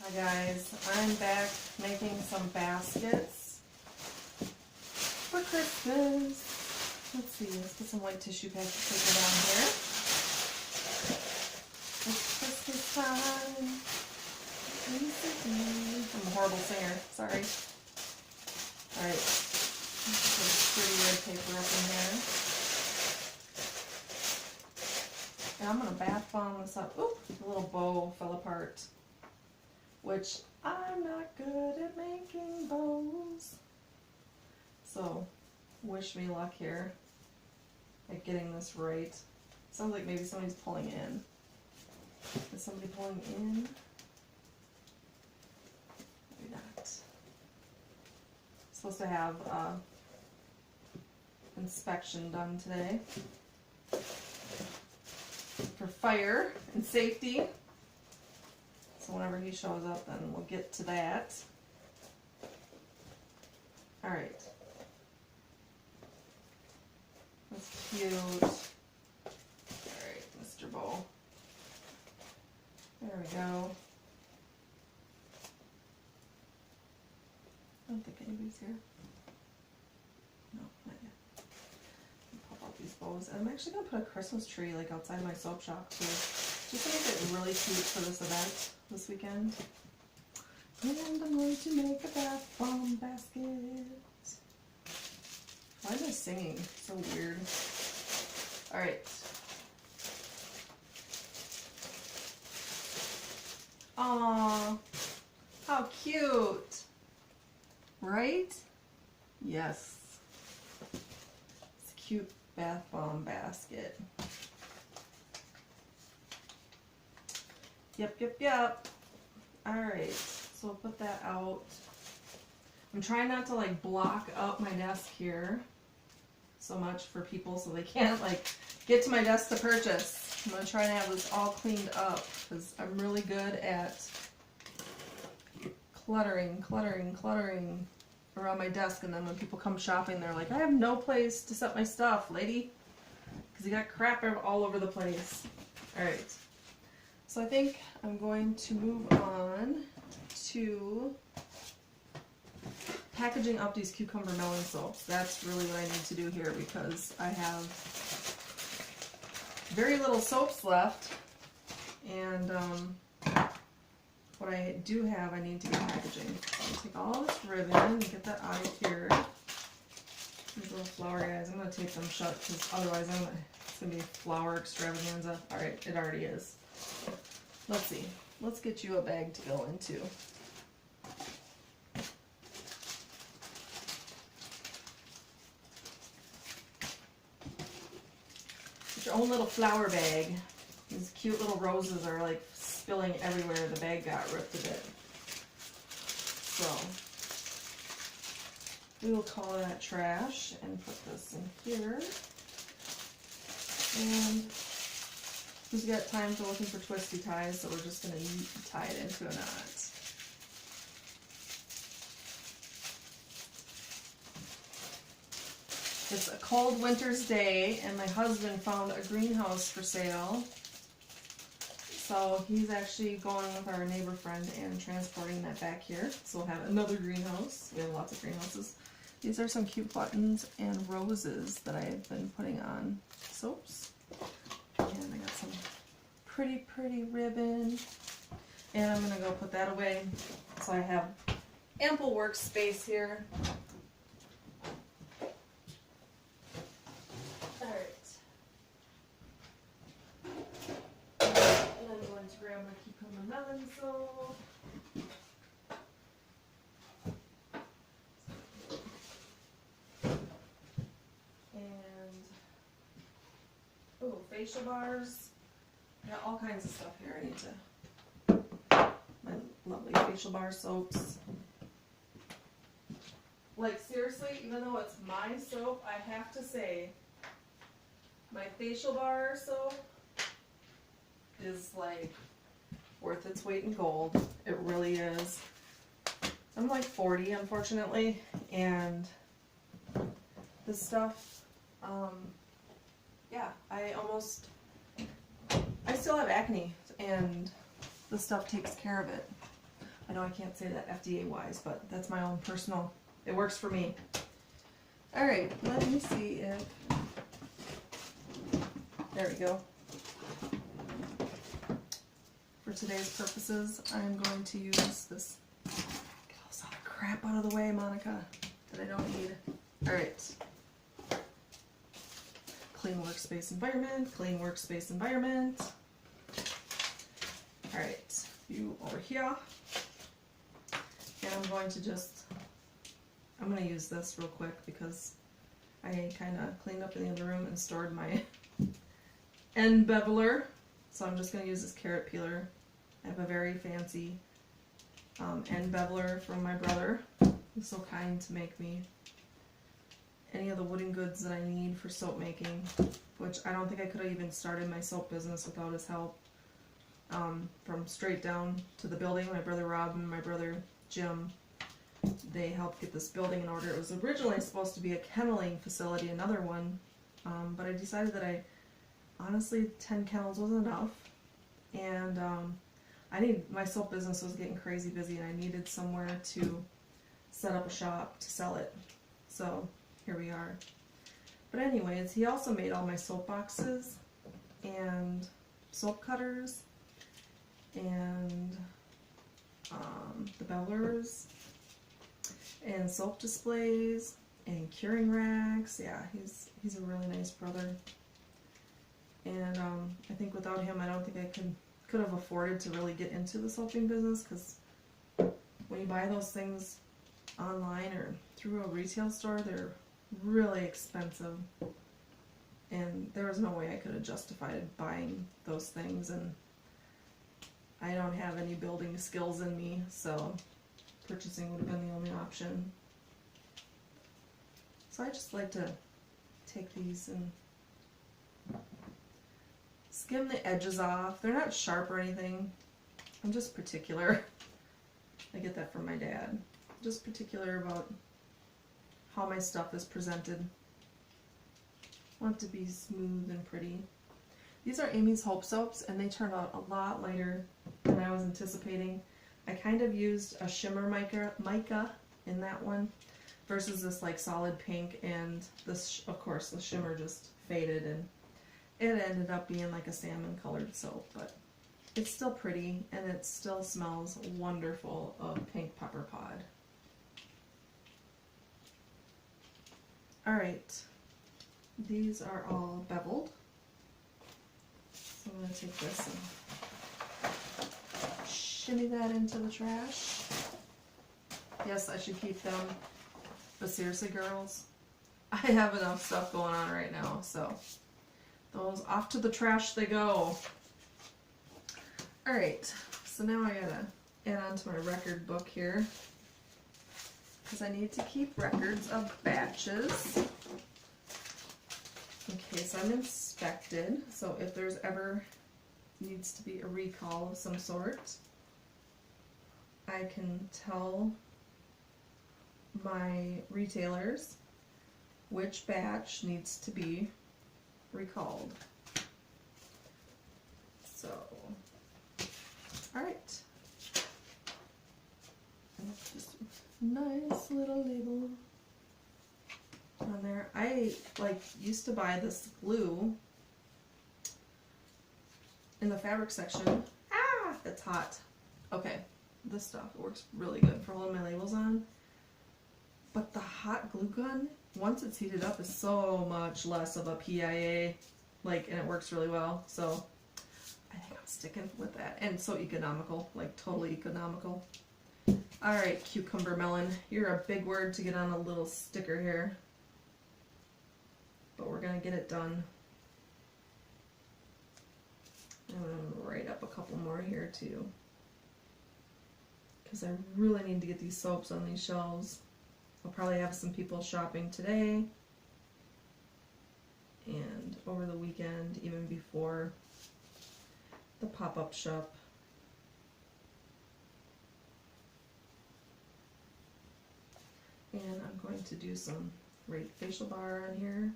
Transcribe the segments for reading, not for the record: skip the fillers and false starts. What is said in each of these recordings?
Hi guys, I'm back making some baskets for Christmas. Let's see, let's put some white tissue paper down here. It's Christmas time. I'm a horrible singer, sorry. Alright, put pretty red paper up in here. And I'm going to bath bomb this up. Oop, the little bow fell apart. Which I'm not good at making bows. So, wish me luck here at getting this right. Sounds like maybe somebody's pulling in. Is somebody pulling in? Maybe not. Supposed to have inspection done today for fire and safety. So whenever he shows up, then we'll get to that. Alright. That's cute. Alright, Mr. Bow. There we go. I don't think anybody's here. No, not yet. Pop out these bows. And I'm actually going to put a Christmas tree like outside my soap shop too. Just to make it really cute for this event this weekend. And I'm going to make a bath bomb basket. Why am I singing? So weird. Alright. Aww. How cute. Right? Yes. It's a cute bath bomb basket. Yep. Alright, so I'll put that out. I'm trying not to like block up my desk here so much for people so they can't like get to my desk to purchase. I'm going to try and have this all cleaned up because I'm really good at cluttering around my desk, and then when people come shopping they're like, I have no place to set my stuff, lady, because you got crap all over the place. Alright. So I think I'm going to move on to packaging up these cucumber melon soaps. That's really what I need to do here because I have very little soaps left, and what I do have I need to get packaging. So I'm going to take all this ribbon and get that out of here. These little flower guys, I'm going to tape them shut because otherwise it's going to be flower extravaganza. Alright, it already is. Let's see. Let's get you a bag to go into. Get your own little flower bag. These cute little roses are like spilling everywhere. The bag got ripped a bit. So, we will call that trash and put this in here. And who's got time for looking for twisty ties, so we're just going to tie it into a knot. It's a cold winter's day, and my husband found a greenhouse for sale. So he's actually going with our neighbor friend and transporting that back here. So we'll have another greenhouse. We have lots of greenhouses. These are some cute buttons and roses that I've been putting on soaps. And I got some pretty ribbon, and I'm going to go put that away so I have ample workspace here. Alright. And I'm going to grab my cucumber melon soap. And facial bars. I got all kinds of stuff here I need to. My lovely facial bar soaps. Like seriously, even though it's my soap, I have to say my facial bar soap is like worth its weight in gold. It really is. I'm like 40, unfortunately, and this stuff, yeah, I still have acne, and this stuff takes care of it. know I can't say that FDA wise, but that's my own personal, it works for me. Alright, let me see if, there we go. For today's purposes, I'm going to use this, get all this other crap out of the way, Monica, that I don't need. Alright. Clean workspace environment, clean workspace environment. Alright, you over here. And I'm going to just, I'm going to use this real quick because I kind of cleaned up in the other room and stored my end beveler. So I'm just going to use this carrot peeler. I have a very fancy end beveler from my brother. He's so kind to make me any of the wooden goods that I need for soap making, which I don't think I could have even started my soap business without his help. From straight down to the building, my brother Rob and my brother Jim, they helped get this building in order. It was originally supposed to be a kenneling facility, another one, but I decided that honestly 10 kennels was enough, and my soap business was getting crazy busy and I needed somewhere to set up a shop to sell it. So here we are. But anyways, he also made all my soap boxes and soap cutters and the bevelers and soap displays and curing racks. Yeah, he's a really nice brother. And I think without him, I don't think I could have afforded to really get into the soaping business, because when you buy those things online or through a retail store, they're really expensive, and there was no way I could have justified buying those things, and I don't have any building skills in me, so purchasing would have been the only option. So I just like to take these and skim the edges off. They're not sharp or anything. I'm just particular. I get that from my dad. Just particular about how my stuff is presented. I want it to be smooth and pretty. These are Amy's Hope Soaps, and they turned out a lot lighter than I was anticipating. I kind of used a shimmer mica in that one versus this like solid pink, and this, of course, the shimmer just faded and it ended up being like a salmon colored soap, but it's still pretty and it still smells wonderful of pink pepper pod. Alright, these are all beveled. So I'm going to take this and shimmy that into the trash. Yes, I should keep them, but seriously girls, I have enough stuff going on right now, so those off to the trash they go. Alright, so now I gotta add on to my record book here, because I need to keep records of batches in case I'm inspected. So if there's ever needs to be a recall of some sort, I can tell my retailers which batch needs to be recalled. So, alright. Just a nice little label on there. I used to buy this glue in the fabric section. Ah, it's hot. Okay, this stuff works really good for holding my labels on. But the hot glue gun, once it's heated up, is so much less of a PIA, and it works really well. So I think I'm sticking with that. And so economical, totally economical. Alright, cucumber melon. You're a big word to get on a little sticker here, but we're going to get it done. I'm going to write up a couple more here too, because I really need to get these soaps on these shelves. I'll probably have some people shopping today and over the weekend, even before the pop-up shop. And I'm going to do some Rate facial bar on here.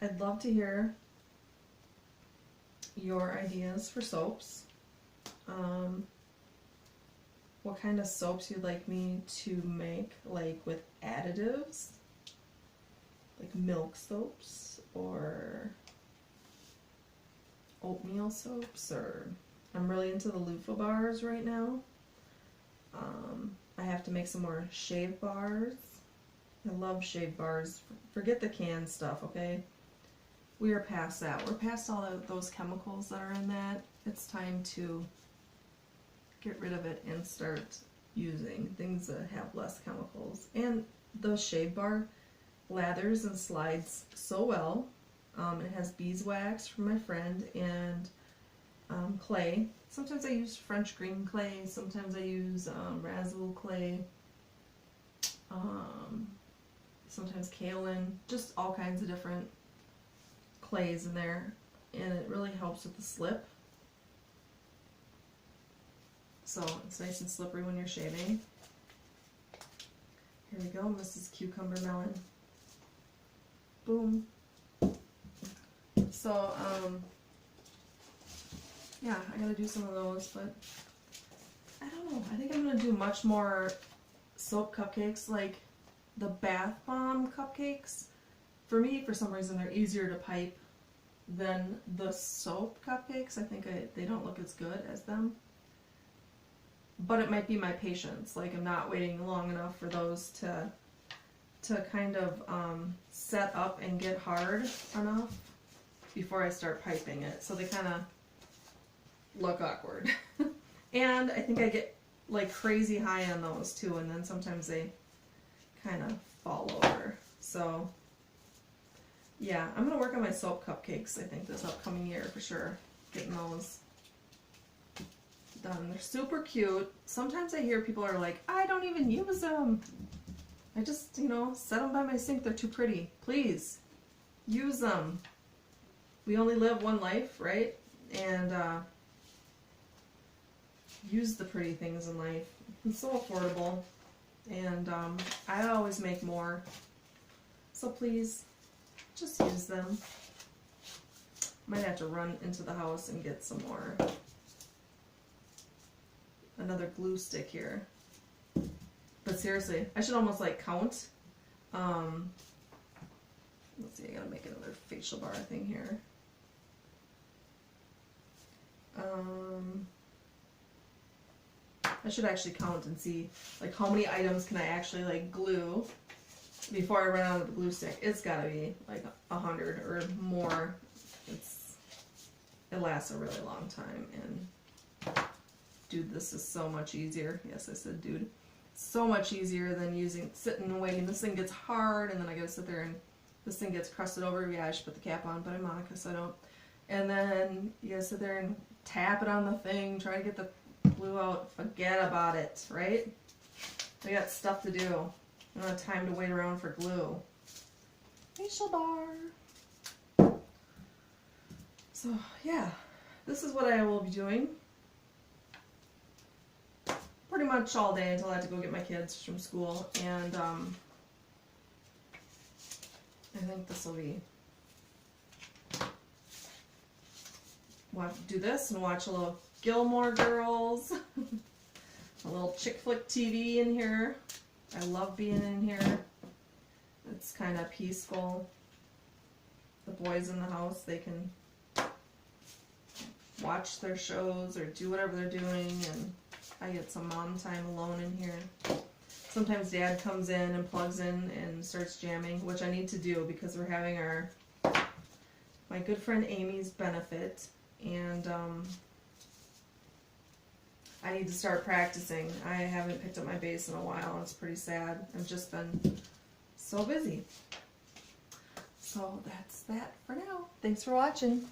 I'd love to hear your ideas for soaps. What kind of soaps you'd like me to make, like with additives, like milk soaps or oatmeal soaps, or I'm really into the loofah bars right now. I have to make some more shave bars. I love shave bars. Forget the canned stuff, okay? We are past that. We're past all of those chemicals that are in that. It's time to get rid of it and start using things that have less chemicals. And the shave bar lathers and slides so well. It has beeswax from my friend and clay. Sometimes I use French green clay, sometimes I use razzle clay, sometimes kaolin, just all kinds of different clays in there, and it really helps with the slip. So it's nice and slippery when you're shaving. Here we go, Mrs. Cucumber Melon. Boom. So, yeah, I gotta do some of those, but I don't know. I think I'm gonna do much more soap cupcakes, like the bath bomb cupcakes. For me, for some reason, they're easier to pipe than the soap cupcakes. I think they don't look as good as them. But it might be my patience. Like, I'm not waiting long enough for those to kind of set up and get hard enough before I start piping it. So they kind of look awkward. And I think I get like crazy high on those too, and then sometimes they kind of fall over. So yeah, I'm gonna work on my soap cupcakes, I think, this upcoming year for sure. Getting those done. They're super cute. Sometimes I hear people are like, I don't even use them. I just, set them by my sink. They're too pretty. Please, use them. We only live one life, right? And use the pretty things in life. It's so affordable. And I always make more. So please, just use them. Might have to run into the house and get some more. Another glue stick here. But seriously, I should almost like count. Let's see, I gotta make another facial bar thing here. I should actually count and see like how many items can I actually like glue before I run out of the glue stick. It's gotta be like 100 or more. It lasts a really long time, and dude, this is so much easier. Yes, I said dude. So much easier than sitting and waiting. This thing gets hard, and then I gotta sit there and this thing gets crusted over. Yeah, I should put the cap on, but I'm Monica, so I don't. And then you gotta sit there and tap it on the thing, try to get the glue out. Forget about it, right? I got stuff to do. I don't have time to wait around for glue. Facial bar. So yeah, this is what I will be doing pretty much all day until I have to go get my kids from school, and I think this will be, do this and watch a little Gilmore Girls, a little chick flick TV in here. I love being in here. It's kind of peaceful. The boys in the house, they can watch their shows or do whatever they're doing, and I get some mom time alone in here. Sometimes Dad comes in and plugs in and starts jamming, which I need to do because we're having my good friend Amy's benefit, and I need to start practicing. I haven't picked up my bass in a while, and it's pretty sad. I've just been so busy. So that's that for now. Thanks for watching.